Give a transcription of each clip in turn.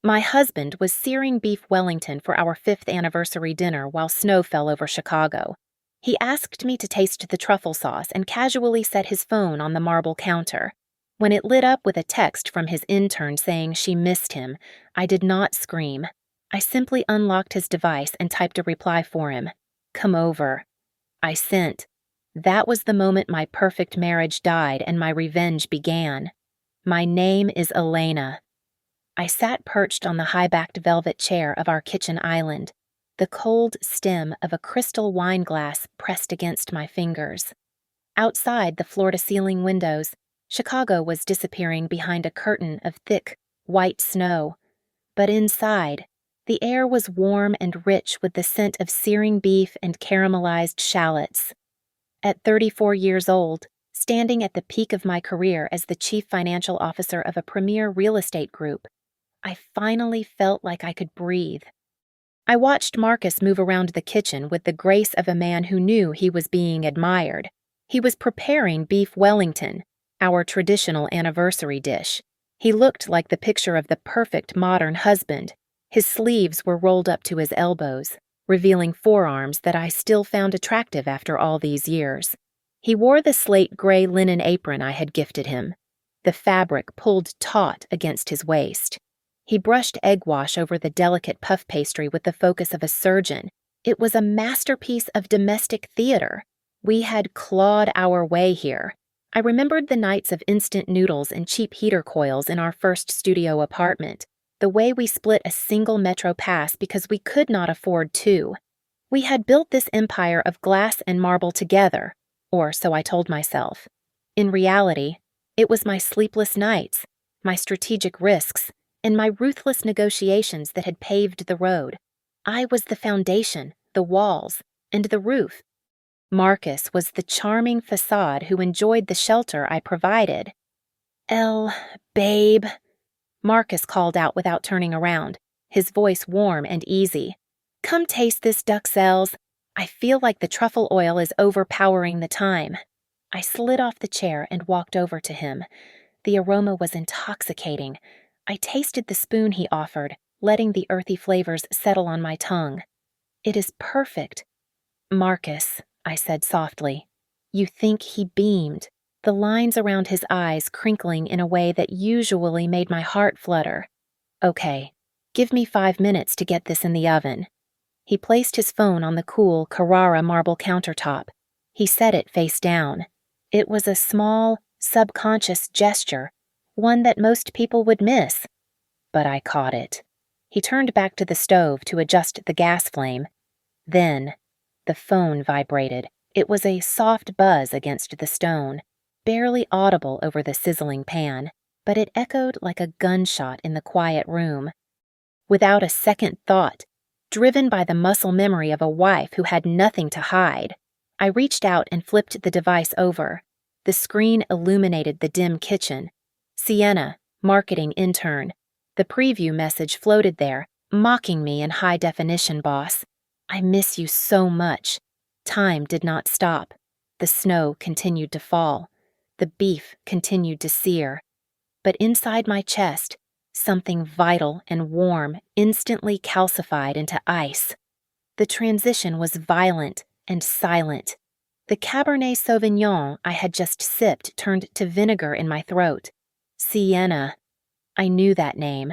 My husband was searing beef Wellington for our 5th anniversary dinner while snow fell over Chicago. He asked me to taste the truffle sauce and casually set his phone on the marble counter. When it lit up with a text from his intern saying she missed him, I did not scream. I simply unlocked his device and typed a reply for him. "Come over." I sent. That was the moment my perfect marriage died and my revenge began. My name is Elena. I sat perched on the high-backed velvet chair of our kitchen island, the cold stem of a crystal wine glass pressed against my fingers. Outside the floor-to-ceiling windows, Chicago was disappearing behind a curtain of thick, white snow. But inside, the air was warm and rich with the scent of searing beef and caramelized shallots. At 34 years old, standing at the peak of my career as the chief financial officer of a premier real estate group, I finally felt like I could breathe. I watched Marcus move around the kitchen with the grace of a man who knew he was being admired. He was preparing beef Wellington, our traditional anniversary dish. He looked like the picture of the perfect modern husband. His sleeves were rolled up to his elbows, revealing forearms that I still found attractive after all these years. He wore the slate gray linen apron I had gifted him, the fabric pulled taut against his waist. He brushed egg wash over the delicate puff pastry with the focus of a surgeon. It was a masterpiece of domestic theater. We had clawed our way here. I remembered the nights of instant noodles and cheap heater coils in our first studio apartment, the way we split a single Metro pass because we could not afford two. We had built this empire of glass and marble together, or so I told myself. In reality, it was my sleepless nights, my strategic risks, and my ruthless negotiations that had paved the road. I was the foundation, the walls, and the roof. Marcus was the charming facade who enjoyed the shelter I provided. Babe," Marcus called out without turning around, his voice warm and easy. "Come taste this duxelles. I feel like the truffle oil is overpowering the time." I slid off the chair and walked over to him. The aroma was intoxicating. I tasted the spoon he offered, letting the earthy flavors settle on my tongue. "It is perfect." "Marcus," I said softly. You think he beamed, the lines around his eyes crinkling in a way that usually made my heart flutter. "Okay, give me 5 minutes to get this in the oven." He placed his phone on the cool Carrara marble countertop. He set it face down. It was a small, subconscious gesture, one that most people would miss. But I caught it. He turned back to the stove to adjust the gas flame. Then, the phone vibrated. It was a soft buzz against the stone, barely audible over the sizzling pan, but it echoed like a gunshot in the quiet room. Without a second thought, driven by the muscle memory of a wife who had nothing to hide, I reached out and flipped the device over. The screen illuminated the dim kitchen. "Sienna, marketing intern." The preview message floated there, mocking me in high definition, boss. "I miss you so much." Time did not stop. The snow continued to fall. The beef continued to sear. But inside my chest, something vital and warm instantly calcified into ice. The transition was violent and silent. The Cabernet Sauvignon I had just sipped turned to vinegar in my throat. Sienna. I knew that name.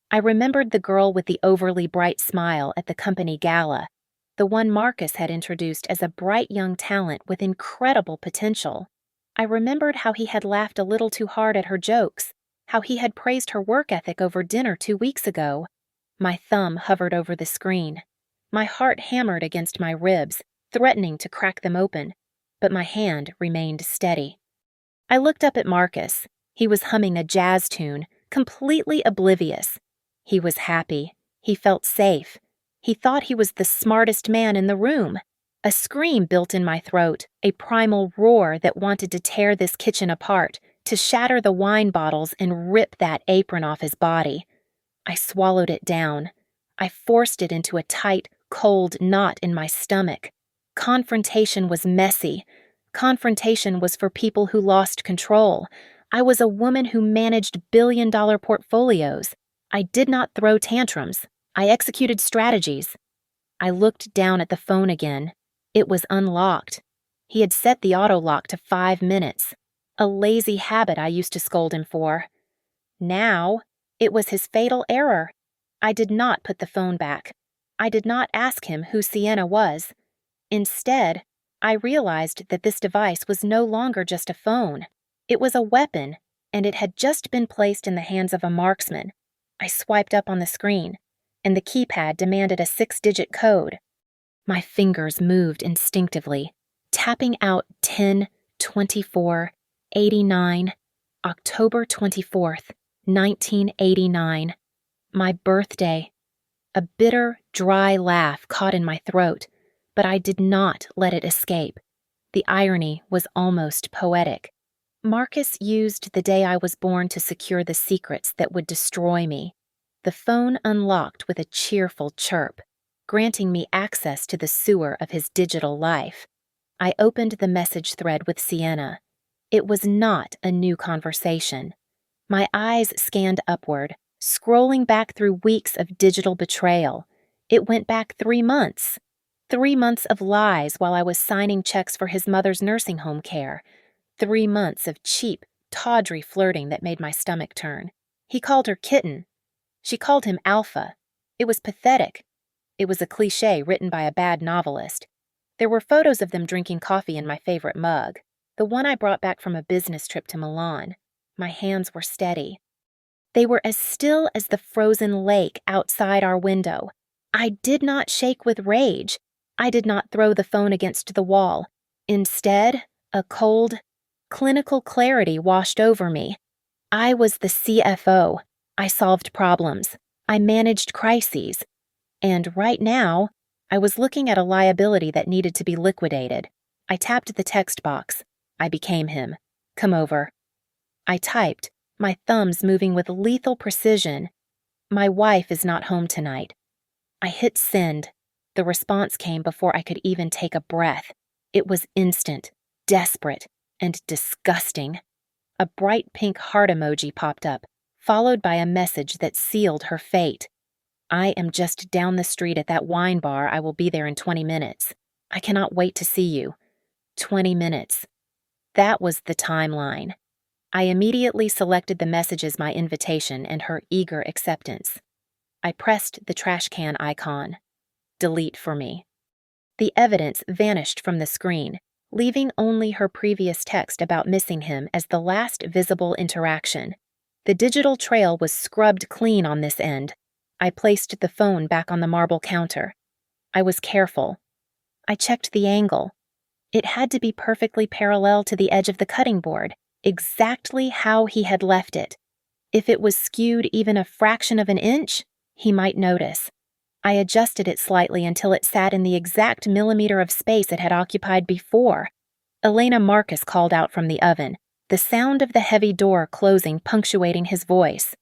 I remembered the girl with the overly bright smile at the company gala, the one Marcus had introduced as a bright young talent with incredible potential. I remembered how he had laughed a little too hard at her jokes, how he had praised her work ethic over dinner 2 weeks ago. My thumb hovered over the screen. My heart hammered against my ribs, threatening to crack them open, but my hand remained steady. I looked up at Marcus. He was humming a jazz tune, completely oblivious. He was happy. He felt safe. He thought he was the smartest man in the room. A scream built in my throat, a primal roar that wanted to tear this kitchen apart, to shatter the wine bottles and rip that apron off his body. I swallowed it down. I forced it into a tight, cold knot in my stomach. Confrontation was messy. Confrontation was for people who lost control. I was a woman who managed billion-dollar portfolios. I did not throw tantrums. I executed strategies. I looked down at the phone again. It was unlocked. He had set the auto lock to 5 minutes, a lazy habit I used to scold him for. Now, it was his fatal error. I did not put the phone back. I did not ask him who Sienna was. Instead, I realized that this device was no longer just a phone. It was a weapon, and it had just been placed in the hands of a marksman. I swiped up on the screen, and the keypad demanded a 6-digit code. My fingers moved instinctively, tapping out 10/24/89, October 24th, 1989. My birthday. A bitter, dry laugh caught in my throat, but I did not let it escape. The irony was almost poetic. Marcus used the day I was born to secure the secrets that would destroy me. The phone unlocked with a cheerful chirp, granting me access to the sewer of his digital life. I opened the message thread with Sienna. It was not a new conversation. My eyes scanned upward, scrolling back through weeks of digital betrayal. It went back 3 months. 3 months of lies while I was signing checks for his mother's nursing home care. 3 months of cheap, tawdry flirting that made my stomach turn. He called her kitten. She called him alpha. It was pathetic. It was a cliché written by a bad novelist. There were photos of them drinking coffee in my favorite mug, the one I brought back from a business trip to Milan. My hands were steady. They were as still as the frozen lake outside our window. I did not shake with rage. I did not throw the phone against the wall. Instead, a cold, clinical clarity washed over me. I was the CFO. I solved problems. I managed crises. And right now, I was looking at a liability that needed to be liquidated. I tapped the text box. I became him. Come over. I typed, my thumbs moving with lethal precision. My wife is not home tonight. I hit send. The response came before I could even take a breath. It was instant, desperate, and disgusting. A bright pink heart emoji popped up, followed by a message that sealed her fate. I am just down the street at that wine bar. I will be there in 20 minutes. I cannot wait to see you. 20 minutes. That was the timeline. I immediately selected the message as my invitation and her eager acceptance. I pressed the trash can icon. Delete for me. The evidence vanished from the screen, leaving only her previous text about missing him as the last visible interaction. The digital trail was scrubbed clean on this end. I placed the phone back on the marble counter. I was careful. I checked the angle. It had to be perfectly parallel to the edge of the cutting board, exactly how he had left it. If it was skewed even a fraction of an inch, he might notice. I adjusted it slightly until it sat in the exact millimeter of space it had occupied before. Elena Marcus called out from the oven, the sound of the heavy door closing punctuating his voice.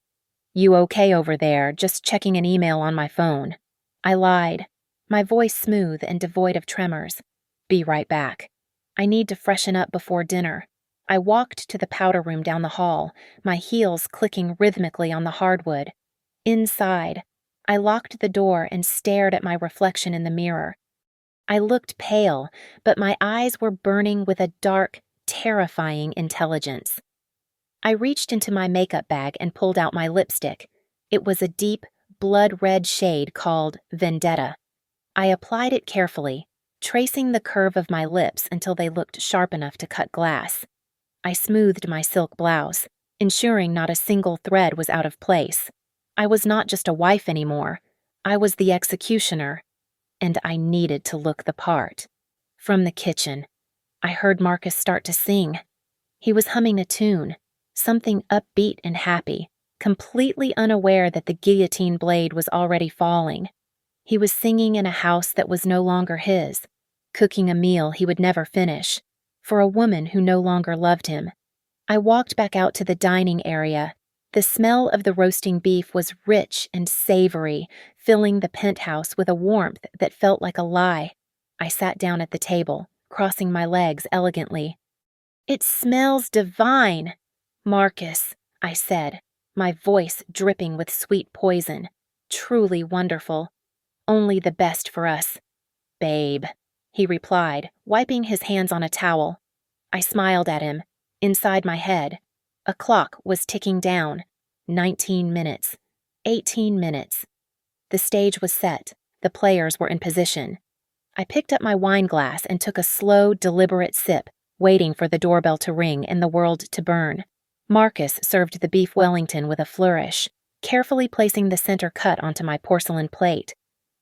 You okay over there? Just checking an email on my phone. I lied, my voice smooth and devoid of tremors. Be right back. I need to freshen up before dinner. I walked to the powder room down the hall, my heels clicking rhythmically on the hardwood. Inside, I locked the door and stared at my reflection in the mirror. I looked pale, but my eyes were burning with a dark, terrifying intelligence. I reached into my makeup bag and pulled out my lipstick. It was a deep, blood-red shade called Vendetta. I applied it carefully, tracing the curve of my lips until they looked sharp enough to cut glass. I smoothed my silk blouse, ensuring not a single thread was out of place. I was not just a wife anymore. I was the executioner, and I needed to look the part. From the kitchen, I heard Marcus start to sing. He was humming a tune, something upbeat and happy, completely unaware that the guillotine blade was already falling. He was singing in a house that was no longer his, cooking a meal he would never finish, for a woman who no longer loved him. I walked back out to the dining area. The smell of the roasting beef was rich and savory, filling the penthouse with a warmth that felt like a lie. I sat down at the table, crossing my legs elegantly. It smells divine. Marcus, I said, my voice dripping with sweet poison. Truly wonderful. Only the best for us. Babe, he replied, wiping his hands on a towel. I smiled at him. Inside my head, a clock was ticking down. 19 minutes. 18 minutes. The stage was set. The players were in position. I picked up my wine glass and took a slow, deliberate sip, waiting for the doorbell to ring and the world to burn. Marcus served the beef Wellington with a flourish, carefully placing the center cut onto my porcelain plate.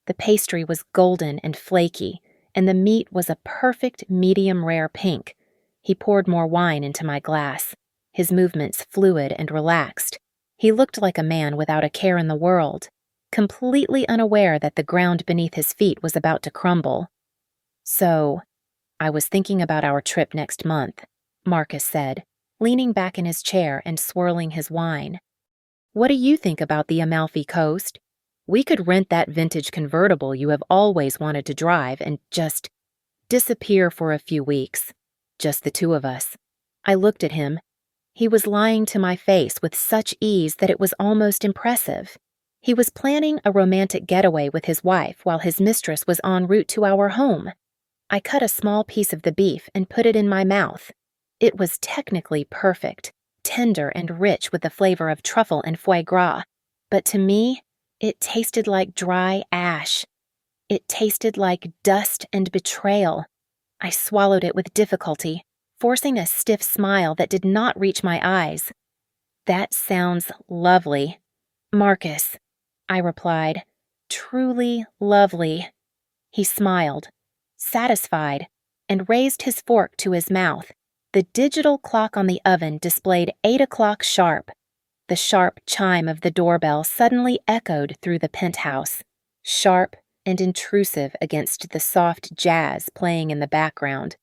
The pastry was golden and flaky, and the meat was a perfect medium-rare pink. He poured more wine into my glass, his movements fluid and relaxed. He looked like a man without a care in the world, completely unaware that the ground beneath his feet was about to crumble. So, I was thinking about our trip next month, Marcus said, leaning back in his chair and swirling his wine. What do you think about the Amalfi Coast? We could rent that vintage convertible you have always wanted to drive and just disappear for a few weeks. Just the two of us. I looked at him. He was lying to my face with such ease that it was almost impressive. He was planning a romantic getaway with his wife while his mistress was en route to our home. I cut a small piece of the beef and put it in my mouth. It was technically perfect, tender and rich with the flavor of truffle and foie gras, but to me, it tasted like dry ash. It tasted like dust and betrayal. I swallowed it with difficulty, forcing a stiff smile that did not reach my eyes. That sounds lovely. Marcus, I replied. Truly lovely. He smiled, satisfied, and raised his fork to his mouth. The digital clock on the oven displayed 8 o'clock sharp. The sharp chime of the doorbell suddenly echoed through the penthouse, sharp and intrusive against the soft jazz playing in the background.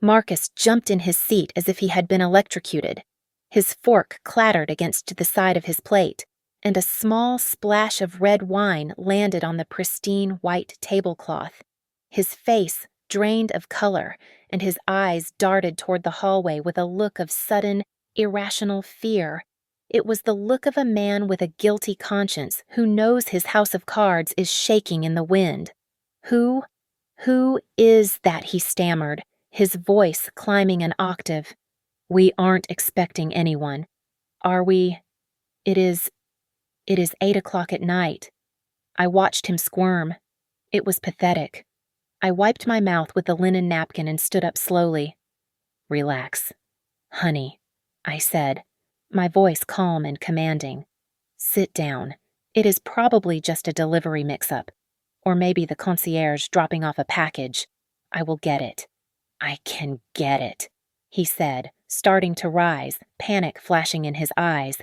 Marcus jumped in his seat as if he had been electrocuted. His fork clattered against the side of his plate, and a small splash of red wine landed on the pristine white tablecloth. His face drained of color, and his eyes darted toward the hallway with a look of sudden, irrational fear. It was the look of a man with a guilty conscience who knows his house of cards is shaking in the wind. Who is that? He stammered, his voice climbing an octave. We aren't expecting anyone. Are we? It is 8 o'clock at night. I watched him squirm. It was pathetic. I wiped my mouth with the linen napkin and stood up slowly. Relax. Honey, I said, my voice calm and commanding. Sit down. It is probably just a delivery mix-up. Or maybe the concierge dropping off a package. I will get it. I can get it, he said, starting to rise, panic flashing in his eyes.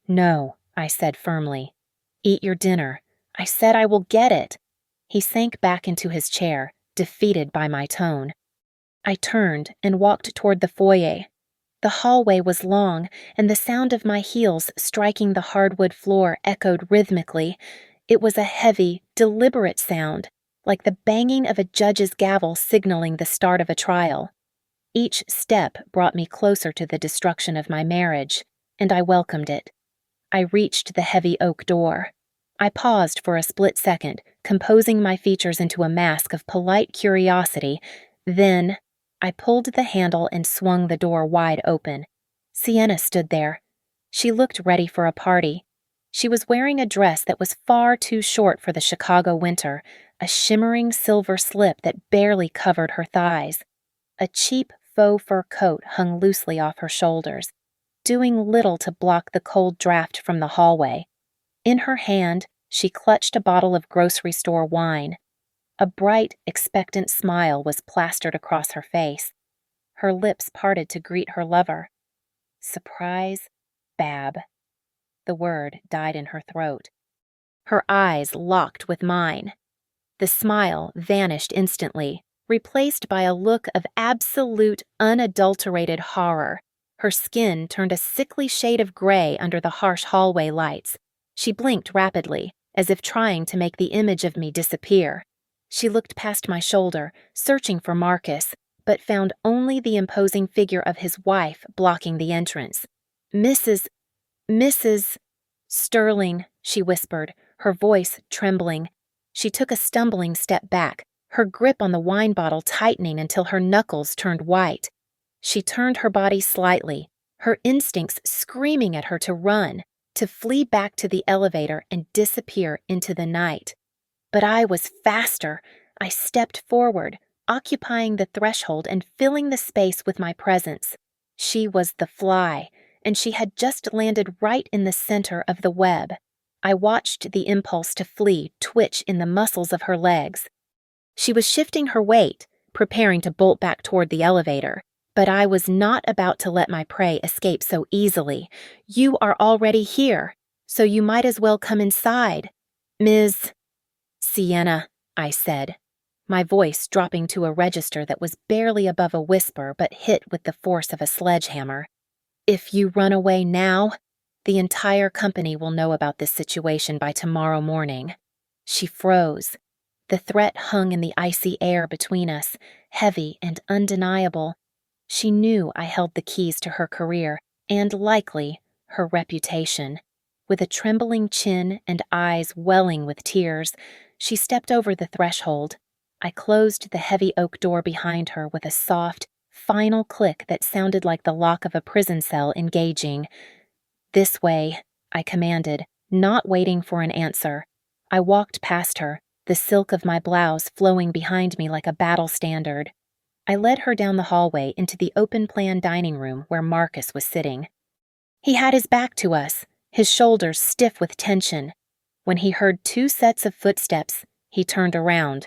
No, I said firmly. Eat your dinner. I said I will get it. He sank back into his chair, defeated by my tone. I turned and walked toward the foyer. The hallway was long, and the sound of my heels striking the hardwood floor echoed rhythmically. It was a heavy, deliberate sound, like the banging of a judge's gavel signaling the start of a trial. Each step brought me closer to the destruction of my marriage, and I welcomed it. I reached the heavy oak door. I paused for a split second, composing my features into a mask of polite curiosity. Then, I pulled the handle and swung the door wide open. Sienna stood there. She looked ready for a party. She was wearing a dress that was far too short for the Chicago winter, a shimmering silver slip that barely covered her thighs. A cheap faux fur coat hung loosely off her shoulders, doing little to block the cold draft from the hallway. In her hand, she clutched a bottle of grocery store wine. A bright, expectant smile was plastered across her face. Her lips parted to greet her lover. Surprise, Bab. The word died in her throat. Her eyes locked with mine. The smile vanished instantly, replaced by a look of absolute, unadulterated horror. Her skin turned a sickly shade of gray under the harsh hallway lights. She blinked rapidly, as if trying to make the image of me disappear. She looked past my shoulder, searching for Marcus, but found only the imposing figure of his wife blocking the entrance. Mrs. "Sterling," she whispered, her voice trembling. She took a stumbling step back, her grip on the wine bottle tightening until her knuckles turned white. She turned her body slightly, her instincts screaming at her to run, to flee back to the elevator and disappear into the night. But I was faster. I stepped forward, occupying the threshold and filling the space with my presence. She was the fly, and she had just landed right in the center of the web. I watched the impulse to flee twitch in the muscles of her legs. She was shifting her weight, preparing to bolt back toward the elevator. But I was not about to let my prey escape so easily. "You are already here, so you might as well come inside. Ms. Sienna," I said, my voice dropping to a register that was barely above a whisper but hit with the force of a sledgehammer. "If you run away now, the entire company will know about this situation by tomorrow morning." She froze. The threat hung in the icy air between us, heavy and undeniable. She knew I held the keys to her career, and likely her reputation. With a trembling chin and eyes welling with tears, she stepped over the threshold. I closed the heavy oak door behind her with a soft, final click that sounded like the lock of a prison cell engaging. "This way," I commanded, not waiting for an answer. I walked past her, the silk of my blouse flowing behind me like a battle standard. I led her down the hallway into the open-plan dining room where Marcus was sitting. He had his back to us, his shoulders stiff with tension. When he heard 2 sets of footsteps, he turned around.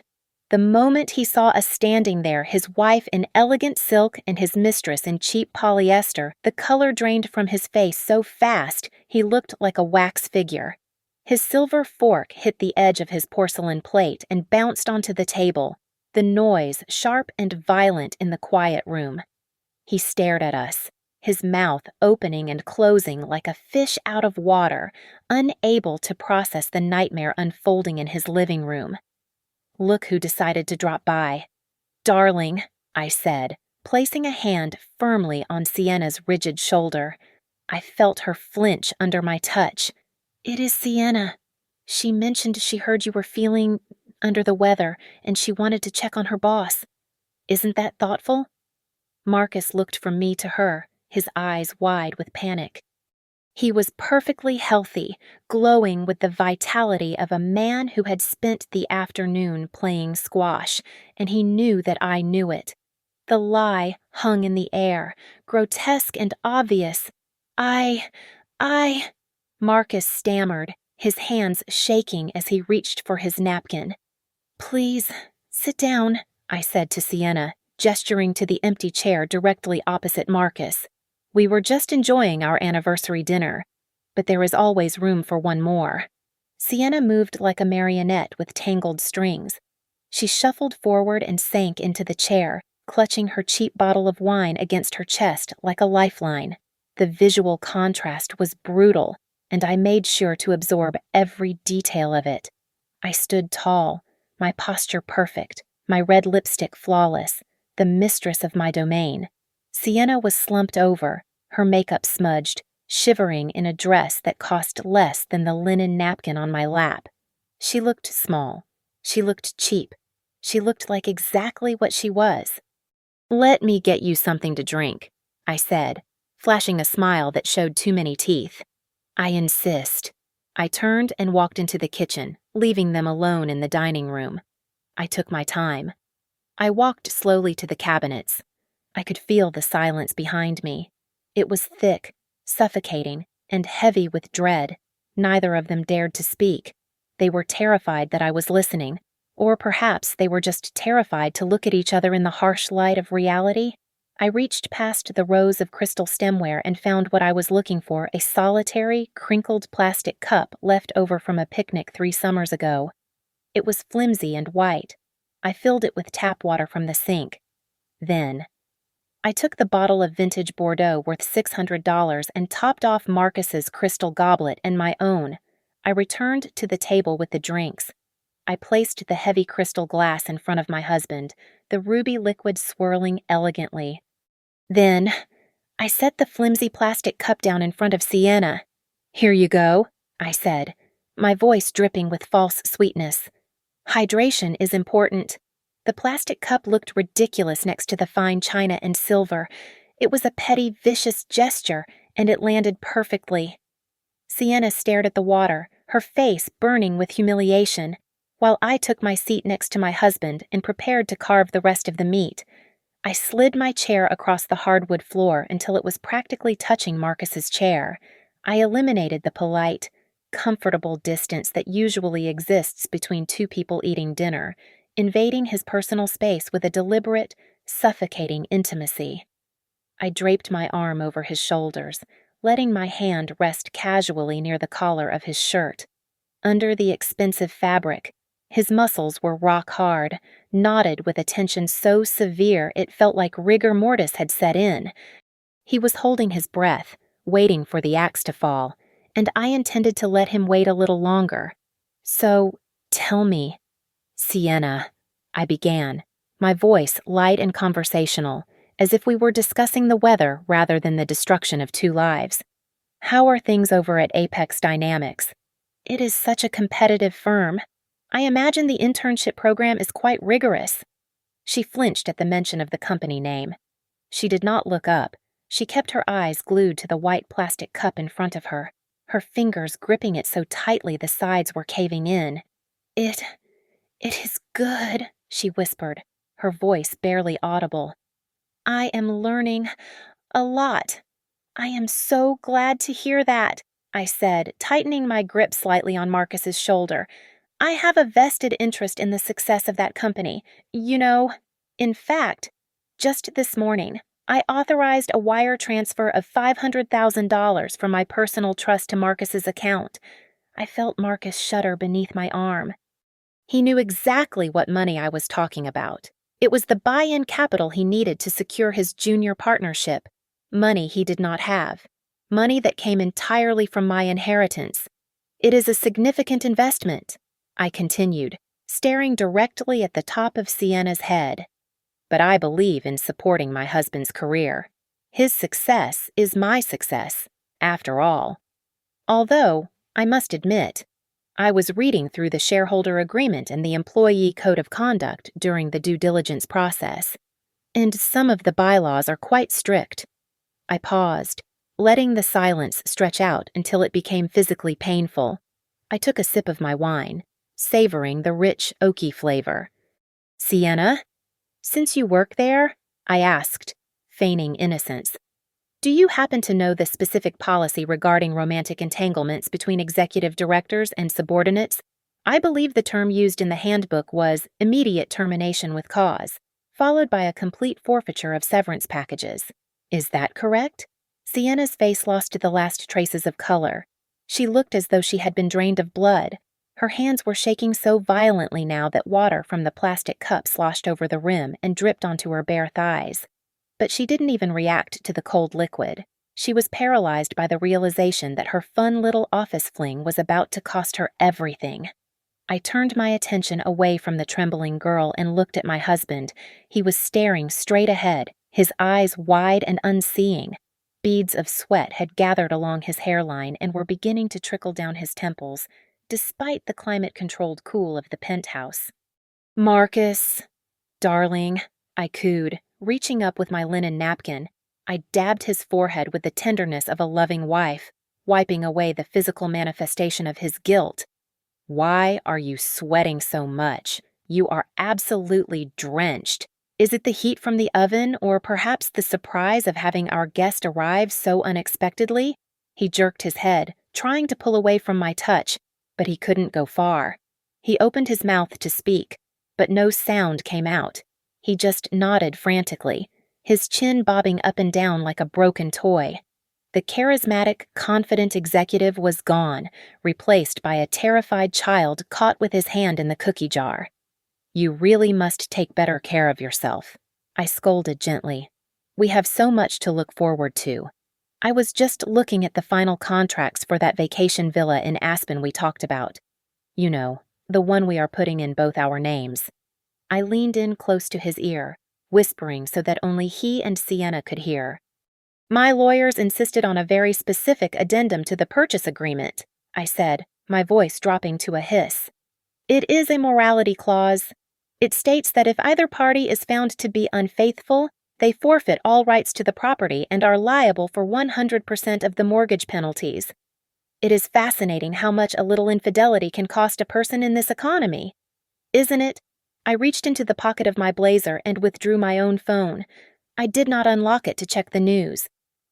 The moment he saw us standing there, his wife in elegant silk and his mistress in cheap polyester, the color drained from his face so fast he looked like a wax figure. His silver fork hit the edge of his porcelain plate and bounced onto the table, the noise sharp and violent in the quiet room. He stared at us, his mouth opening and closing like a fish out of water, unable to process the nightmare unfolding in his living room. "Look who decided to drop by." "Darling," I said, placing a hand firmly on Sienna's rigid shoulder. I felt her flinch under my touch. "It is Sienna. She mentioned she heard you were feeling under the weather, and she wanted to check on her boss. Isn't that thoughtful?" Marcus looked from me to her, his eyes wide with panic. He was perfectly healthy, glowing with the vitality of a man who had spent the afternoon playing squash, and he knew that I knew it. The lie hung in the air, grotesque and obvious. I... Marcus stammered, his hands shaking as he reached for his napkin. "Please, sit down," I said to Sienna, gesturing to the empty chair directly opposite Marcus. We were just enjoying our anniversary dinner, but there is always room for one more. Sienna moved like a marionette with tangled strings. She shuffled forward and sank into the chair, clutching her cheap bottle of wine against her chest like a lifeline. The visual contrast was brutal, and I made sure to absorb every detail of it. I stood tall, my posture perfect, my red lipstick flawless, the mistress of my domain. Sienna was slumped over, her makeup smudged, shivering in a dress that cost less than the linen napkin on my lap. She looked small. She looked cheap. She looked like exactly what she was. "Let me get you something to drink," I said, flashing a smile that showed too many teeth. "I insist." I turned and walked into the kitchen, leaving them alone in the dining room. I took my time. I walked slowly to the cabinets. I could feel the silence behind me. It was thick, suffocating, and heavy with dread. Neither of them dared to speak. They were terrified that I was listening, or perhaps they were just terrified to look at each other in the harsh light of reality. I reached past the rows of crystal stemware and found what I was looking for, a solitary, crinkled plastic cup left over from a picnic 3 summers ago. It was flimsy and white. I filled it with tap water from the sink. Then, I took the bottle of vintage Bordeaux worth $600 and topped off Marcus's crystal goblet and my own. I returned to the table with the drinks. I placed the heavy crystal glass in front of my husband, the ruby liquid swirling elegantly. Then, I set the flimsy plastic cup down in front of Sienna. "Here you go," I said, my voice dripping with false sweetness. Hydration is important. The plastic cup looked ridiculous next to the fine china and silver. It was a petty, vicious gesture, and it landed perfectly. Sienna stared at the water, her face burning with humiliation, while I took my seat next to my husband and prepared to carve the rest of the meat. I slid my chair across the hardwood floor until it was practically touching Marcus's chair. I eliminated the polite, comfortable distance that usually exists between two people eating dinner, invading his personal space with a deliberate, suffocating intimacy. I draped my arm over his shoulders, letting my hand rest casually near the collar of his shirt. Under the expensive fabric, his muscles were rock hard, knotted with a tension so severe it felt like rigor mortis had set in. He was holding his breath, waiting for the axe to fall, and I intended to let him wait a little longer. So, tell me, Sienna, I began, my voice light and conversational, as if we were discussing the weather rather than the destruction of two lives. How are things over at Apex Dynamics? It is such a competitive firm. I imagine the internship program is quite rigorous. She flinched at the mention of the company name. She did not look up. She kept her eyes glued to the white plastic cup in front of her, her fingers gripping it so tightly the sides were caving in. It is good, she whispered, her voice barely audible. I am learning a lot. I am so glad to hear that, I said, tightening my grip slightly on Marcus's shoulder. I have a vested interest in the success of that company. In fact, just this morning, I authorized a wire transfer of $500,000 from my personal trust to Marcus's account. I felt Marcus shudder beneath my arm. He knew exactly what money I was talking about. It was the buy-in capital he needed to secure his junior partnership. Money he did not have. Money that came entirely from my inheritance. It is a significant investment, I continued, staring directly at the top of Sienna's head. But I believe in supporting my husband's career. His success is my success, after all. Although, I must admit, I was reading through the shareholder agreement and the employee code of conduct during the due diligence process, and some of the bylaws are quite strict. I paused, letting the silence stretch out until it became physically painful. I took a sip of my wine, savoring the rich, oaky flavor. Sienna, since you work there, I asked, feigning innocence, do you happen to know the specific policy regarding romantic entanglements between executive directors and subordinates? I believe the term used in the handbook was immediate termination with cause, followed by a complete forfeiture of severance packages. Is that correct? Sienna's face lost the last traces of color. She looked as though she had been drained of blood. Her hands were shaking so violently now that water from the plastic cup sloshed over the rim and dripped onto her bare thighs. But she didn't even react to the cold liquid. She was paralyzed by the realization that her fun little office fling was about to cost her everything. I turned my attention away from the trembling girl and looked at my husband. He was staring straight ahead, his eyes wide and unseeing. Beads of sweat had gathered along his hairline and were beginning to trickle down his temples, despite the climate-controlled cool of the penthouse. Marcus, darling, I cooed, reaching up with my linen napkin. I dabbed his forehead with the tenderness of a loving wife, wiping away the physical manifestation of his guilt. Why are you sweating so much? You are absolutely drenched. Is it the heat from the oven, or perhaps the surprise of having our guest arrive so unexpectedly? He jerked his head, trying to pull away from my touch, but he couldn't go far. He opened his mouth to speak, but no sound came out. He just nodded frantically, his chin bobbing up and down like a broken toy. The charismatic, confident executive was gone, replaced by a terrified child caught with his hand in the cookie jar. You really must take better care of yourself, I scolded gently. We have so much to look forward to. I was just looking at the final contracts for that vacation villa in Aspen we talked about. You know, the one we are putting in both our names. I leaned in close to his ear, whispering so that only he and Sienna could hear. My lawyers insisted on a very specific addendum to the purchase agreement. I said, my voice dropping to a hiss. It is a morality clause. It states that if either party is found to be unfaithful, they forfeit all rights to the property and are liable for 100% of the mortgage penalties. It is fascinating how much a little infidelity can cost a person in this economy. Isn't it? I reached into the pocket of my blazer and withdrew my own phone. I did not unlock it to check the news.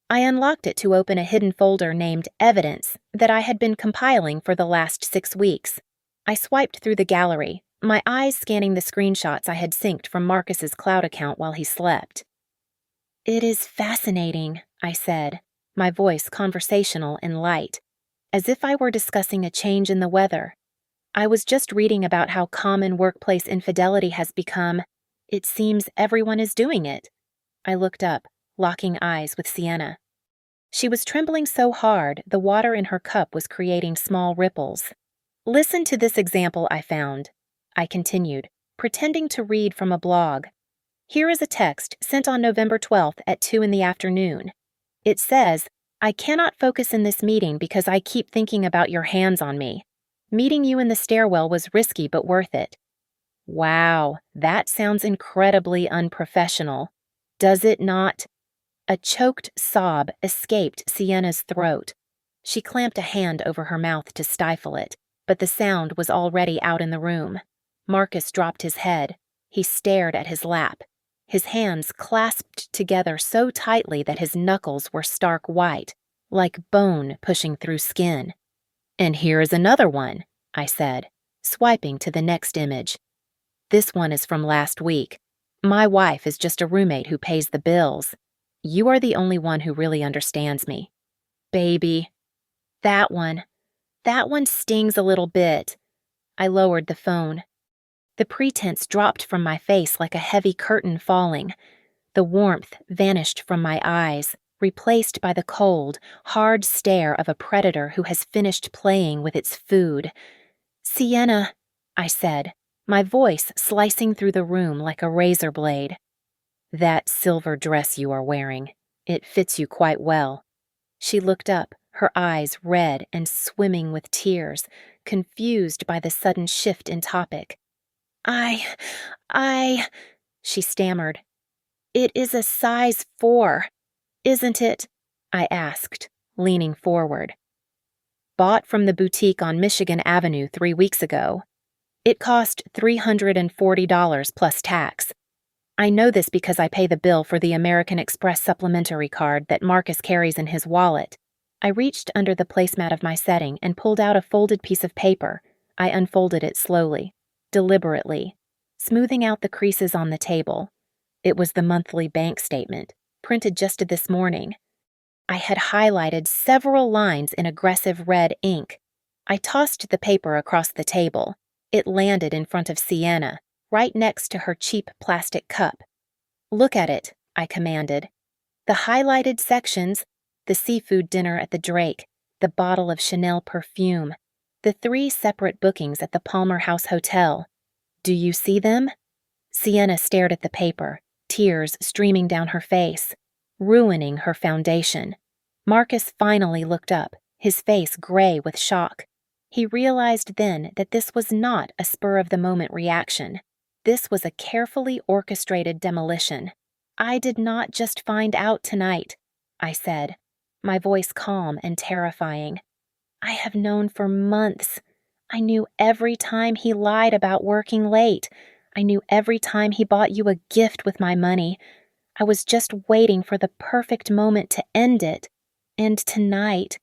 I unlocked it to open a hidden folder named Evidence that I had been compiling for the last 6 weeks. I swiped through the gallery, my eyes scanning the screenshots I had synced from Marcus's cloud account while he slept. It is fascinating, I said, my voice conversational and light, as if I were discussing a change in the weather. I was just reading about how common workplace infidelity has become. It seems everyone is doing it. I looked up, locking eyes with Sienna. She was trembling so hard the water in her cup was creating small ripples. Listen to this example I found, I continued, pretending to read from a blog. Here is a text sent on November 12th at 2 in the afternoon. It says, I cannot focus in this meeting because I keep thinking about your hands on me. Meeting you in the stairwell was risky but worth it. Wow, that sounds incredibly unprofessional. Does it not? A choked sob escaped Sienna's throat. She clamped a hand over her mouth to stifle it, but the sound was already out in the room. Marcus dropped his head. He stared at his lap. His hands clasped together so tightly that his knuckles were stark white, like bone pushing through skin. And here is another one, I said, swiping to the next image. This one is from last week. My wife is just a roommate who pays the bills. You are the only one who really understands me. Baby. That one stings a little bit. I lowered the phone. The pretense dropped from my face like a heavy curtain falling. The warmth vanished from my eyes, replaced by the cold, hard stare of a predator who has finished playing with its food. Sienna, I said, my voice slicing through the room like a razor blade. That silver dress you are wearing, it fits you quite well. She looked up, her eyes red and swimming with tears, confused by the sudden shift in topic. She stammered. It is a size 4, isn't it? I asked, leaning forward. Bought from the boutique on Michigan Avenue 3 weeks ago. It cost $340 plus tax. I know this because I pay the bill for the American Express supplementary card that Marcus carries in his wallet. I reached under the placemat of my setting and pulled out a folded piece of paper. I unfolded it slowly, deliberately, smoothing out the creases on the table. It was the monthly bank statement, printed just this morning. I had highlighted several lines in aggressive red ink. I tossed the paper across the table. It landed in front of Sienna, right next to her cheap plastic cup. Look at it, I commanded. The highlighted sections, the seafood dinner at the Drake, the bottle of Chanel perfume, the 3 separate bookings at the Palmer House Hotel. Do you see them? Sienna stared at the paper, tears streaming down her face, ruining her foundation. Marcus finally looked up, his face gray with shock. He realized then that this was not a spur-of-the-moment reaction. This was a carefully orchestrated demolition. I did not just find out tonight, I said, my voice calm and terrifying. I have known for months. I knew every time he lied about working late. I knew every time he bought you a gift with my money. I was just waiting for the perfect moment to end it. And tonight,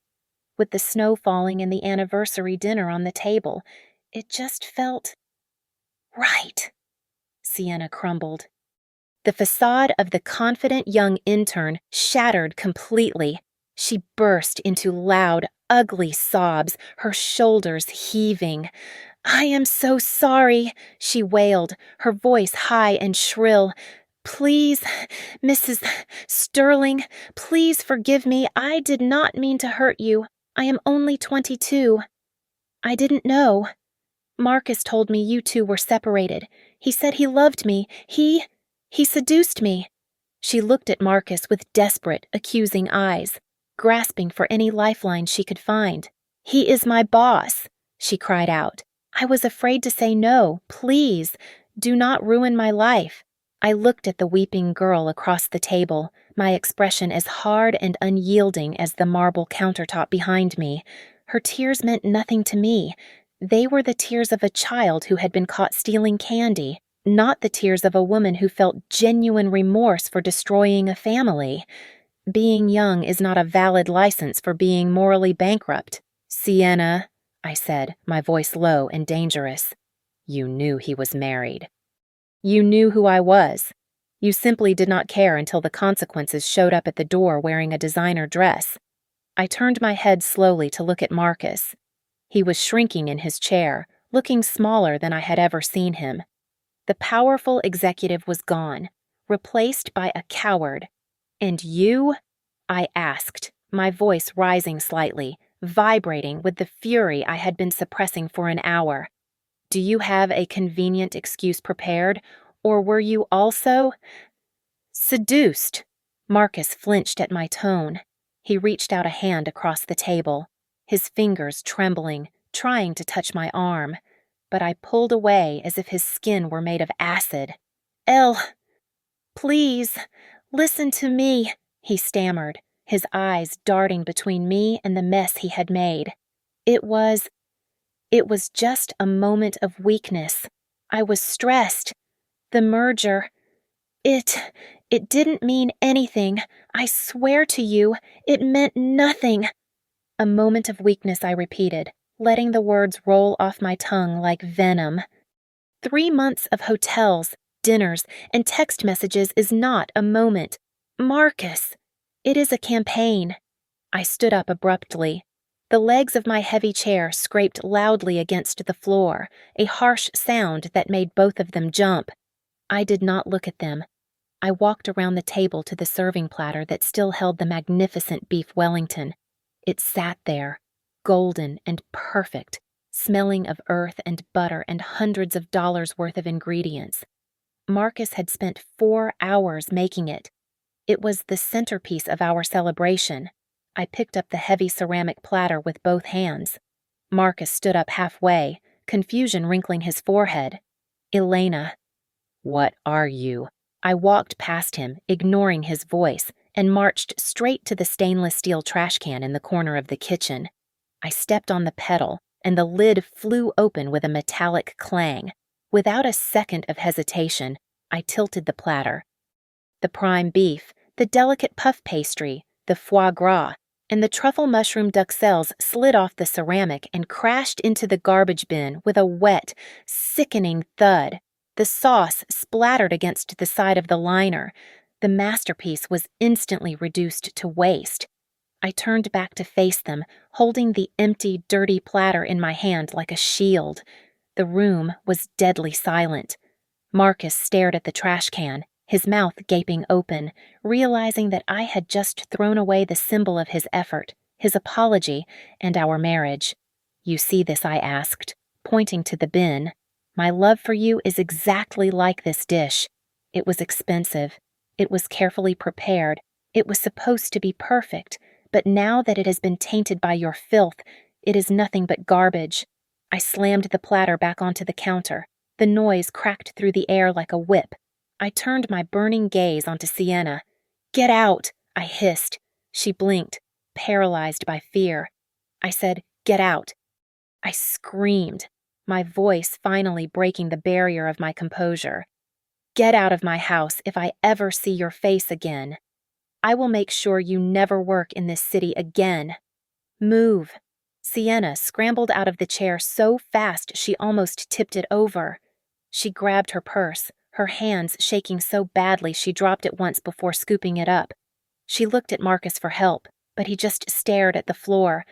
with the snow falling and the anniversary dinner on the table, it just felt right. Sienna crumbled. The facade of the confident young intern shattered completely. She burst into loud, ugly sobs, her shoulders heaving. I am so sorry, she wailed, her voice high and shrill. Please, Mrs. Sterling, please forgive me. I did not mean to hurt you. I am only 22. I didn't know. Marcus told me you two were separated. He said he loved me. He seduced me. She looked at Marcus with desperate, accusing eyes, grasping for any lifeline she could find. "He is my boss," she cried out. I was afraid to say no. "Please, do not ruin my life." I looked at the weeping girl across the table, my expression as hard and unyielding as the marble countertop behind me. Her tears meant nothing to me. They were the tears of a child who had been caught stealing candy, not the tears of a woman who felt genuine remorse for destroying a family. Being young is not a valid license for being morally bankrupt. "Sienna," I said, my voice low and dangerous. "You knew he was married. You knew who I was. You simply did not care until the consequences showed up at the door wearing a designer dress." I turned my head slowly to look at Marcus. He was shrinking in his chair, looking smaller than I had ever seen him. The powerful executive was gone, replaced by a coward. "And you?" I asked, my voice rising slightly, vibrating with the fury I had been suppressing for an hour. "Do you have a convenient excuse prepared, or were you also seduced?" Marcus flinched at my tone. He reached out a hand across the table, his fingers trembling, trying to touch my arm, but I pulled away as if his skin were made of acid. "Elle, please, listen to me," he stammered, his eyes darting between me and the mess he had made. It was just a moment of weakness. I was stressed. The merger, it didn't mean anything. I swear to you, it meant nothing. A moment of weakness, I repeated, letting the words roll off my tongue like venom. 3 months of hotels, dinners, and text messages is not a moment. Marcus, it is a campaign. I stood up abruptly. The legs of my heavy chair scraped loudly against the floor, a harsh sound that made both of them jump. I did not look at them. I walked around the table to the serving platter that still held the magnificent beef Wellington. It sat there, golden and perfect, smelling of earth and butter and hundreds of dollars worth of ingredients. Marcus had spent 4 hours making it. It was the centerpiece of our celebration. I picked up the heavy ceramic platter with both hands. Marcus stood up halfway, confusion wrinkling his forehead. "Elena." "What are you?" I walked past him, ignoring his voice, and marched straight to the stainless steel trash can in the corner of the kitchen. I stepped on the pedal, and the lid flew open with a metallic clang. Without a second of hesitation, I tilted the platter. The prime beef, the delicate puff pastry, the foie gras, and the truffle mushroom duxelles slid off the ceramic and crashed into the garbage bin with a wet, sickening thud. The sauce splattered against the side of the liner. The masterpiece was instantly reduced to waste. I turned back to face them, holding the empty, dirty platter in my hand like a shield. The room was deadly silent. Marcus stared at the trash can, his mouth gaping open, realizing that I had just thrown away the symbol of his effort, his apology, and our marriage. "You see this?" I asked, pointing to the bin. "My love for you is exactly like this dish. It was expensive. It was carefully prepared. It was supposed to be perfect. But now that it has been tainted by your filth, it is nothing but garbage." I slammed the platter back onto the counter. The noise cracked through the air like a whip. I turned my burning gaze onto Sienna. "Get out," I hissed. She blinked, paralyzed by fear. I said, "Get out." I screamed, my voice finally breaking the barrier of my composure. "Get out of my house if I ever see your face again. I will make sure you never work in this city again. Move." Sienna scrambled out of the chair so fast she almost tipped it over. She grabbed her purse, her hands shaking so badly she dropped it once before scooping it up. She looked at Marcus for help, but he just stared at the floor.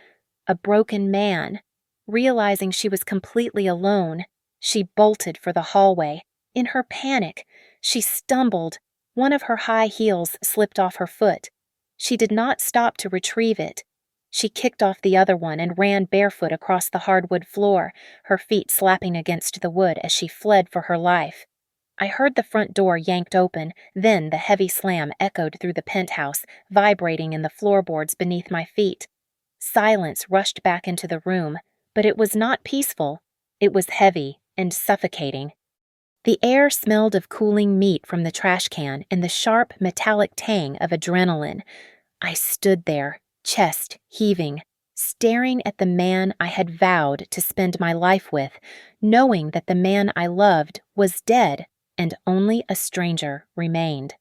A broken man. Realizing she was completely alone, she bolted for the hallway. In her panic, she stumbled. One of her high heels slipped off her foot. She did not stop to retrieve it. She kicked off the other one and ran barefoot across the hardwood floor, her feet slapping against the wood as she fled for her life. I heard the front door yanked open, then the heavy slam echoed through the penthouse, vibrating in the floorboards beneath my feet. Silence rushed back into the room, but it was not peaceful. It was heavy and suffocating. The air smelled of cooling meat from the trash can and the sharp, metallic tang of adrenaline. I stood there, chest heaving, staring at the man I had vowed to spend my life with, knowing that the man I loved was dead and only a stranger remained.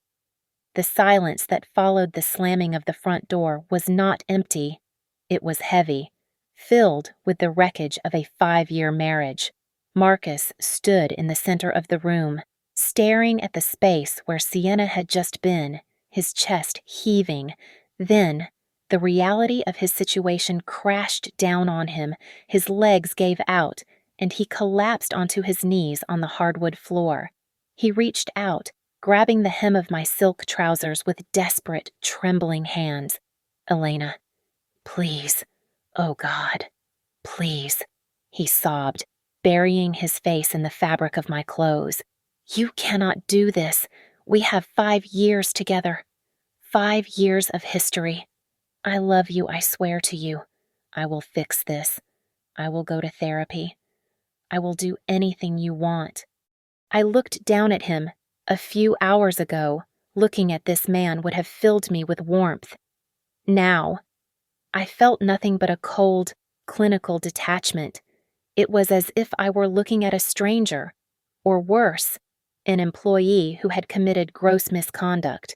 The silence that followed the slamming of the front door was not empty. It was heavy, filled with the wreckage of a 5-year marriage. Marcus stood in the center of the room, staring at the space where Sienna had just been, his chest heaving. Then, the reality of his situation crashed down on him, his legs gave out, and he collapsed onto his knees on the hardwood floor. He reached out, grabbing the hem of my silk trousers with desperate, trembling hands. "Elena, please, oh God, please," he sobbed, burying his face in the fabric of my clothes. "You cannot do this. We have 5 years together. 5 years of history. I love you, I swear to you. I will fix this. I will go to therapy. I will do anything you want." I looked down at him. A few hours ago, looking at this man would have filled me with warmth. Now, I felt nothing but a cold, clinical detachment. It was as if I were looking at a stranger, or worse, an employee who had committed gross misconduct.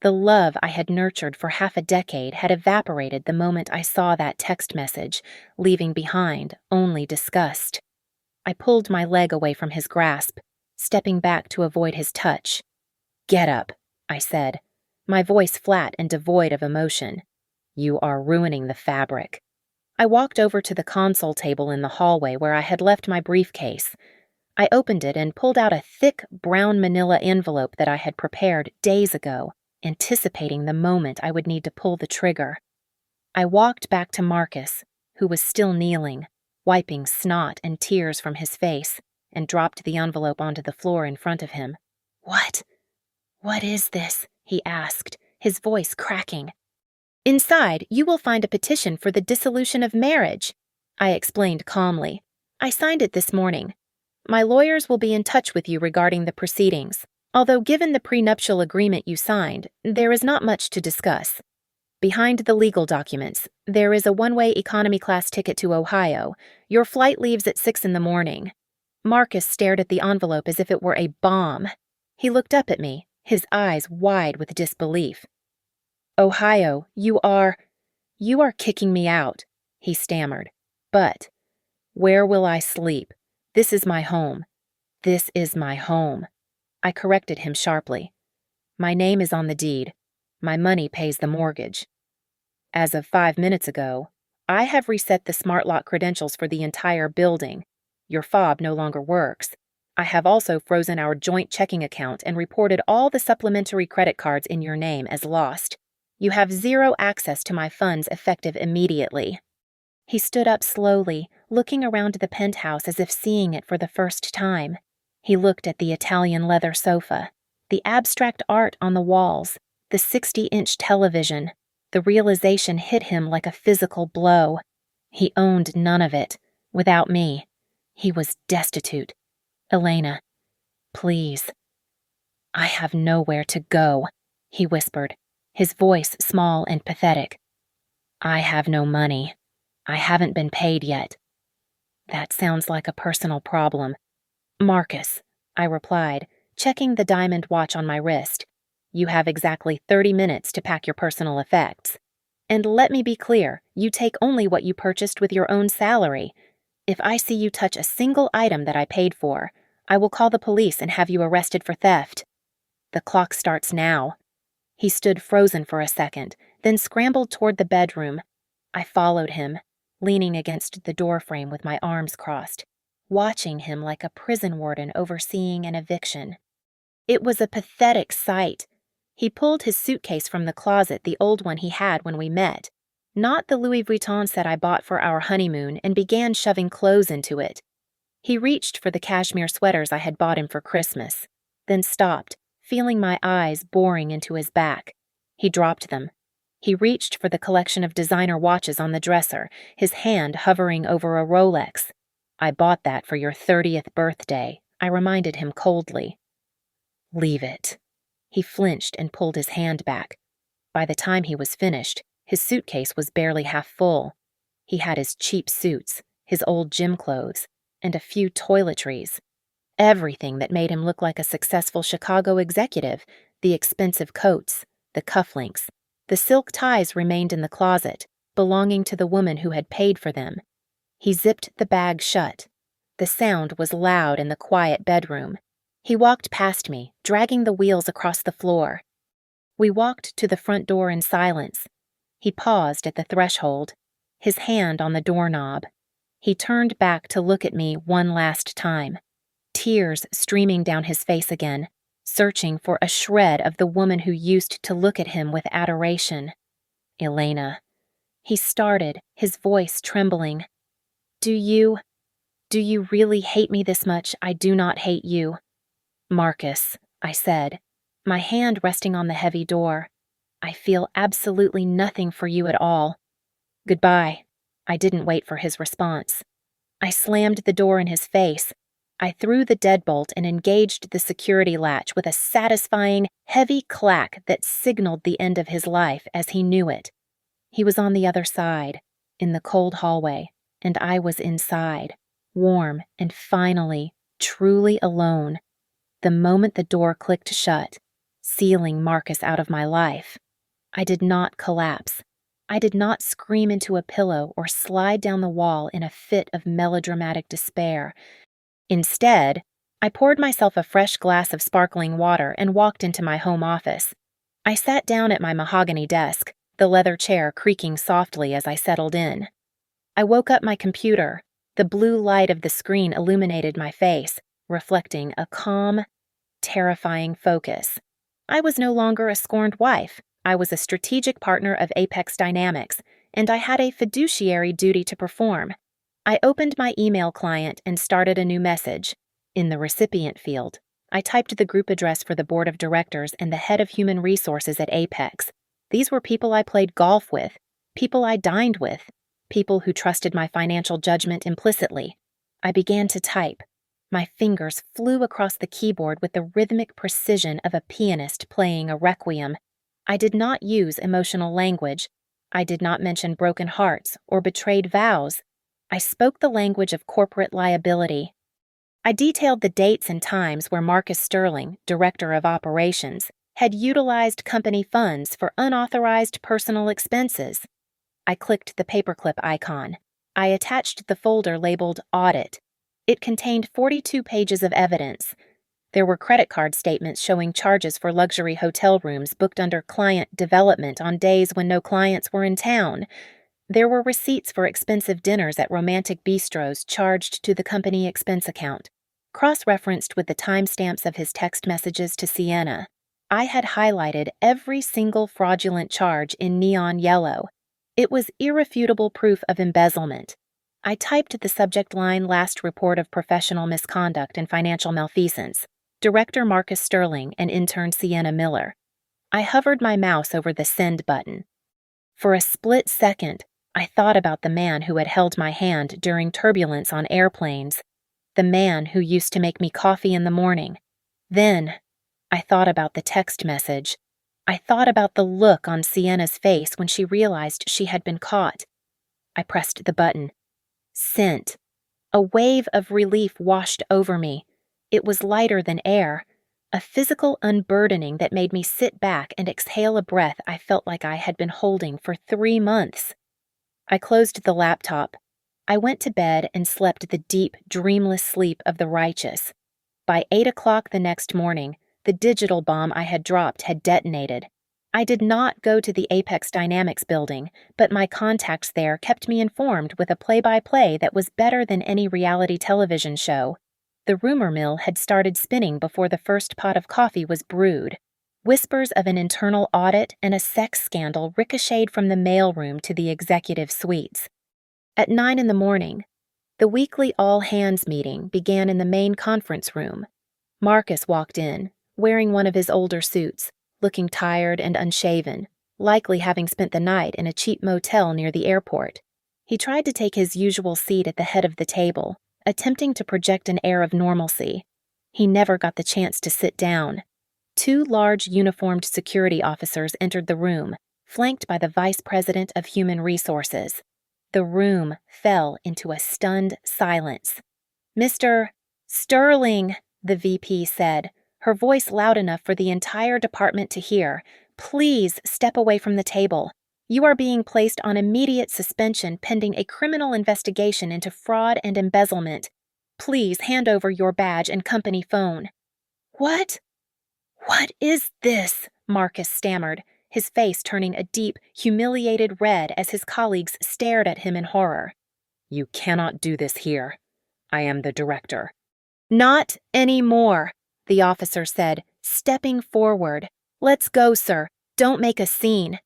The love I had nurtured for half a decade had evaporated the moment I saw that text message, leaving behind only disgust. I pulled my leg away from his grasp, stepping back to avoid his touch. "Get up," I said, my voice flat and devoid of emotion. "You are ruining the fabric." I walked over to the console table in the hallway where I had left my briefcase. I opened it and pulled out a thick brown manila envelope that I had prepared days ago, anticipating the moment I would need to pull the trigger. I walked back to Marcus, who was still kneeling, wiping snot and tears from his face, and dropped the envelope onto the floor in front of him. What is this?" he asked, his voice cracking. "Inside, you will find a petition for the dissolution of marriage," I explained calmly. "I signed it this morning. My lawyers will be in touch with you regarding the proceedings, although given the prenuptial agreement you signed, there is not much to discuss. Behind the legal documents, there is a one-way economy class ticket to Ohio. Your flight leaves at 6 in the morning." Marcus stared at the envelope as if it were a bomb. He looked up at me, his eyes wide with disbelief. "Ohio, you are kicking me out," he stammered. "But where will I sleep? This is my home. This is my home." I corrected him sharply. "My name is on the deed. My money pays the mortgage. As of 5 minutes ago, I have reset the smart lock credentials for the entire building. Your fob no longer works. I have also frozen our joint checking account and reported all the supplementary credit cards in your name as lost. You have 0 access to my funds effective immediately." He stood up slowly, looking around the penthouse as if seeing it for the first time. He looked at the Italian leather sofa, the abstract art on the walls, the 60-inch television. The realization hit him like a physical blow. He owned none of it, without me. He was destitute. "Elena, please." "I have nowhere to go," he whispered, his voice small and pathetic. "I have no money. I haven't been paid yet." "That sounds like a personal problem." "Marcus," I replied, checking the diamond watch on my wrist. "You have exactly 30 minutes to pack your personal effects. And let me be clear, you take only what you purchased with your own salary. If I see you touch a single item that I paid for, I will call the police and have you arrested for theft. The clock starts now." He stood frozen for a second, then scrambled toward the bedroom. I followed him, leaning against the doorframe with my arms crossed, watching him like a prison warden overseeing an eviction. It was a pathetic sight. He pulled his suitcase from the closet, the old one he had when we met, not the Louis Vuitton set I bought for our honeymoon, and began shoving clothes into it. He reached for the cashmere sweaters I had bought him for Christmas, then stopped, feeling my eyes boring into his back. He dropped them. He reached for the collection of designer watches on the dresser, his hand hovering over a Rolex. "I bought that for your 30th birthday," I reminded him coldly. "Leave it." He flinched and pulled his hand back. By the time he was finished, his suitcase was barely half full. He had his cheap suits, his old gym clothes, and a few toiletries. Everything that made him look like a successful Chicago executive, the expensive coats, the cufflinks, the silk ties remained in the closet, belonging to the woman who had paid for them. He zipped the bag shut. The sound was loud in the quiet bedroom. He walked past me, dragging the wheels across the floor. We walked to the front door in silence. He paused at the threshold, his hand on the doorknob. He turned back to look at me one last time, tears streaming down his face again, searching for a shred of the woman who used to look at him with adoration. "Elena," he started, his voice trembling. Do you really hate me this much? I do not hate you." "Marcus," I said, my hand resting on the heavy door. "I feel absolutely nothing for you at all. Goodbye." I didn't wait for his response. I slammed the door in his face. I threw the deadbolt and engaged the security latch with a satisfying, heavy clack that signaled the end of his life as he knew it. He was on the other side, in the cold hallway, and I was inside, warm and finally, truly alone. The moment the door clicked shut, sealing Marcus out of my life, I did not collapse. I did not scream into a pillow or slide down the wall in a fit of melodramatic despair. Instead, I poured myself a fresh glass of sparkling water and walked into my home office. I sat down at my mahogany desk, the leather chair creaking softly as I settled in. I woke up my computer. The blue light of the screen illuminated my face, reflecting a calm, terrifying focus. I was no longer a scorned wife. I was a strategic partner of Apex Dynamics, and I had a fiduciary duty to perform. I opened my email client and started a new message. In the recipient field, I typed the group address for the board of directors and the head of human resources at Apex. These were people I played golf with, people I dined with, people who trusted my financial judgment implicitly. I began to type. My fingers flew across the keyboard with the rhythmic precision of a pianist playing a requiem. I did not use emotional language. I did not mention broken hearts or betrayed vows. I spoke the language of corporate liability. I detailed the dates and times where Marcus Sterling, director of operations, had utilized company funds for unauthorized personal expenses. I clicked the paperclip icon. I attached the folder labeled Audit. It contained 42 pages of evidence. There were credit card statements showing charges for luxury hotel rooms booked under client development on days when no clients were in town. There were receipts for expensive dinners at romantic bistros charged to the company expense account, cross-referenced with the timestamps of his text messages to Sienna. I had highlighted every single fraudulent charge in neon yellow. It was irrefutable proof of embezzlement. I typed the subject line "Last Report of Professional Misconduct and Financial Malfeasance, Director Marcus Sterling and Intern Sienna Miller." I hovered my mouse over the send button. For a split second, I thought about the man who had held my hand during turbulence on airplanes, the man who used to make me coffee in the morning. Then, I thought about the text message. I thought about the look on Sienna's face when she realized she had been caught. I pressed the button. Sent. A wave of relief washed over me. It was lighter than air, a physical unburdening that made me sit back and exhale a breath I felt like I had been holding for 3 months. I closed the laptop. I went to bed and slept the deep, dreamless sleep of the righteous. By 8 o'clock the next morning, the digital bomb I had dropped had detonated. I did not go to the Apex Dynamics building, but my contacts there kept me informed with a play-by-play that was better than any reality television show. The rumor mill had started spinning before the first pot of coffee was brewed. Whispers of an internal audit and a sex scandal ricocheted from the mailroom to the executive suites. At 9 in the morning, the weekly all-hands meeting began in the main conference room. Marcus walked in, wearing one of his older suits, looking tired and unshaven. likely having spent the night in a cheap motel near the airport. He tried to take his usual seat at the head of the table, attempting to project an air of normalcy. He never got the chance to sit down. Two large uniformed security officers entered the room, flanked by the Vice President of Human Resources. The room fell into a stunned silence. "Mr. Sterling," the VP said, her voice loud enough for the entire department to hear, "please step away from the table. You are being placed on immediate suspension pending a criminal investigation into fraud and embezzlement. Please hand over your badge and company phone." "What? What is this?" Marcus stammered, his face turning a deep, humiliated red as his colleagues stared at him in horror. "You cannot do this here. I am the director." "Not anymore," the officer said, stepping forward. "Let's go, sir. Don't make a scene."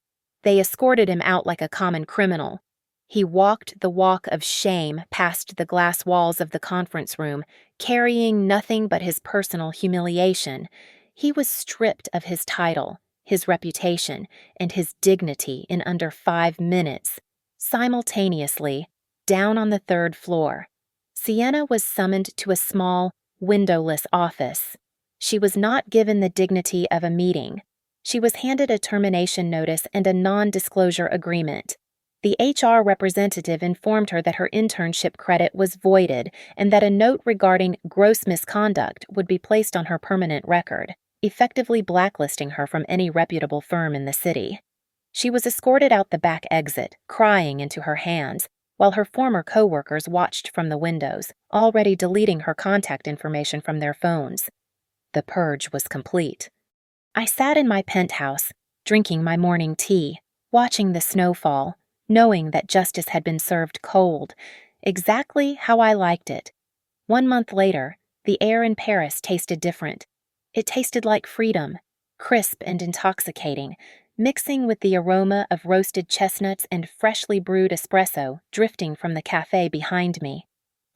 They escorted him out like a common criminal. He walked the walk of shame past the glass walls of the conference room, carrying nothing but his personal humiliation. He was stripped of his title, his reputation, and his dignity in under 5 minutes. Simultaneously, down on the 3rd floor, Sienna was summoned to a small, windowless office. She was not given the dignity of a meeting. She was handed a termination notice and a non-disclosure agreement. The HR representative informed her that her internship credit was voided and that a note regarding gross misconduct would be placed on her permanent record, effectively blacklisting her from any reputable firm in the city. She was escorted out the back exit, crying into her hands, while her former coworkers watched from the windows, already deleting her contact information from their phones. The purge was complete. I sat in my penthouse, drinking my morning tea, watching the snow fall, knowing that justice had been served cold, exactly how I liked it. 1 month later, the air in Paris tasted different. It tasted like freedom, crisp and intoxicating, mixing with the aroma of roasted chestnuts and freshly brewed espresso drifting from the cafe behind me.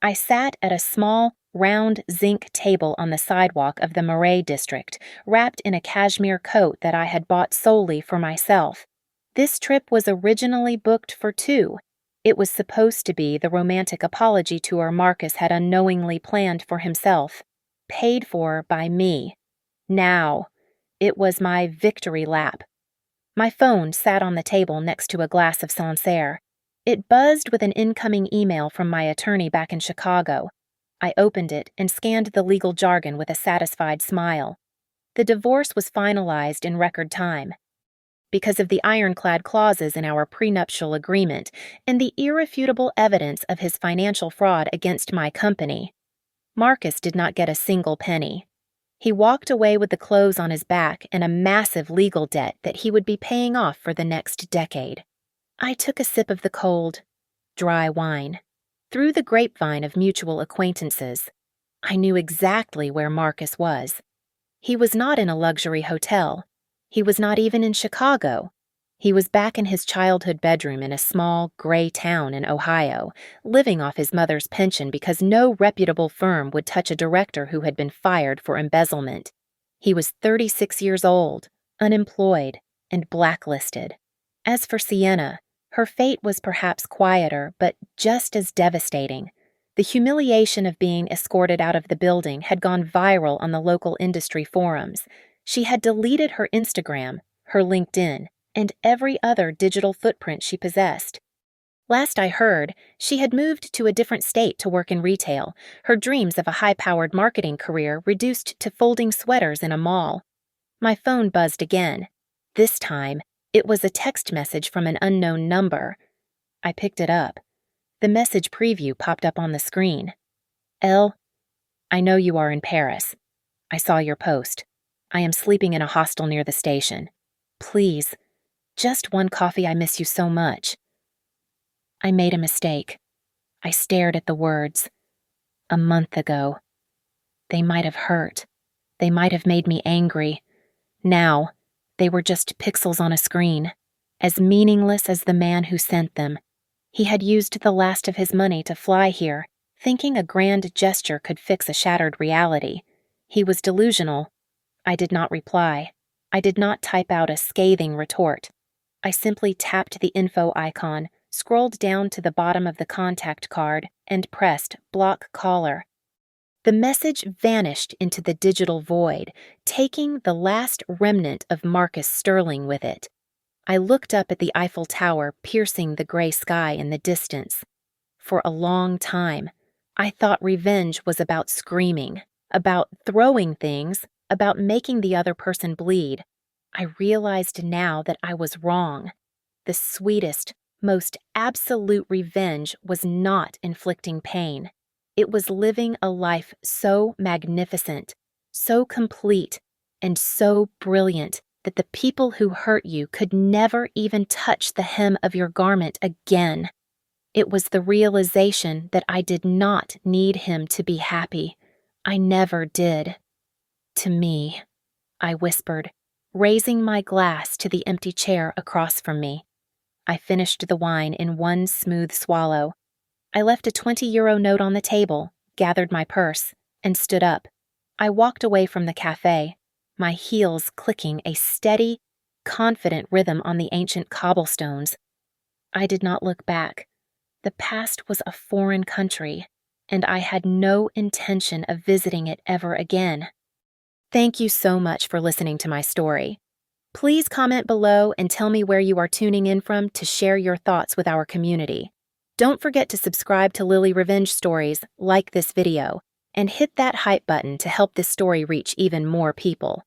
I sat at a small, round zinc table on the sidewalk of the Marais district, wrapped in a cashmere coat that I had bought solely for myself. This trip was originally booked for 2. It was supposed to be the romantic apology tour Marcus had unknowingly planned for himself, paid for by me. Now, it was my victory lap. My phone sat on the table next to a glass of Sancerre. It buzzed with an incoming email from my attorney back in Chicago. I opened it and scanned the legal jargon with a satisfied smile. The divorce was finalized in record time. Because of the ironclad clauses in our prenuptial agreement and the irrefutable evidence of his financial fraud against my company, Marcus did not get a single penny. He walked away with the clothes on his back and a massive legal debt that he would be paying off for the next decade. I took a sip of the cold, dry wine. Through the grapevine of mutual acquaintances, I knew exactly where Marcus was. He was not in a luxury hotel. He was not even in Chicago. He was back in his childhood bedroom in a small, gray town in Ohio, living off his mother's pension because no reputable firm would touch a director who had been fired for embezzlement. He was 36 years old, unemployed, and blacklisted. As for Sienna, her fate was perhaps quieter, but just as devastating. The humiliation of being escorted out of the building had gone viral on the local industry forums. She had deleted her Instagram, her LinkedIn, and every other digital footprint she possessed. Last I heard, she had moved to a different state to work in retail, her dreams of a high-powered marketing career reduced to folding sweaters in a mall. My phone buzzed again. This time, it was a text message from an unknown number. I picked it up. The message preview popped up on the screen. "Elle, I know you are in Paris. I saw your post. I am sleeping in a hostel near the station. Please, just one coffee. I miss you so much." I made a mistake. I stared at the words. A month ago. They might have hurt. They might have made me angry. Now, they were just pixels on a screen, as meaningless as the man who sent them. He had used the last of his money to fly here, thinking a grand gesture could fix a shattered reality. He was delusional. I did not reply. I did not type out a scathing retort. I simply tapped the info icon, scrolled down to the bottom of the contact card, and pressed block caller. The message vanished into the digital void, taking the last remnant of Marcus Sterling with it. I looked up at the Eiffel Tower piercing the gray sky in the distance. For a long time, I thought revenge was about screaming, about throwing things, about making the other person bleed. I realized now that I was wrong. The sweetest, most absolute revenge was not inflicting pain. It was living a life so magnificent, so complete, and so brilliant that the people who hurt you could never even touch the hem of your garment again. It was the realization that I did not need him to be happy. I never did. To me, I whispered, raising my glass to the empty chair across from me. I finished the wine in one smooth swallow. I left a 20 euro note on the table, gathered my purse, and stood up. I walked away from the cafe, my heels clicking a steady, confident rhythm on the ancient cobblestones. I did not look back. The past was a foreign country, and I had no intention of visiting it ever again. Thank you so much for listening to my story. Please comment below and tell me where you are tuning in from to share your thoughts with our community. Don't forget to subscribe to Lily Revenge Stories, like this video, and hit that hype button to help this story reach even more people.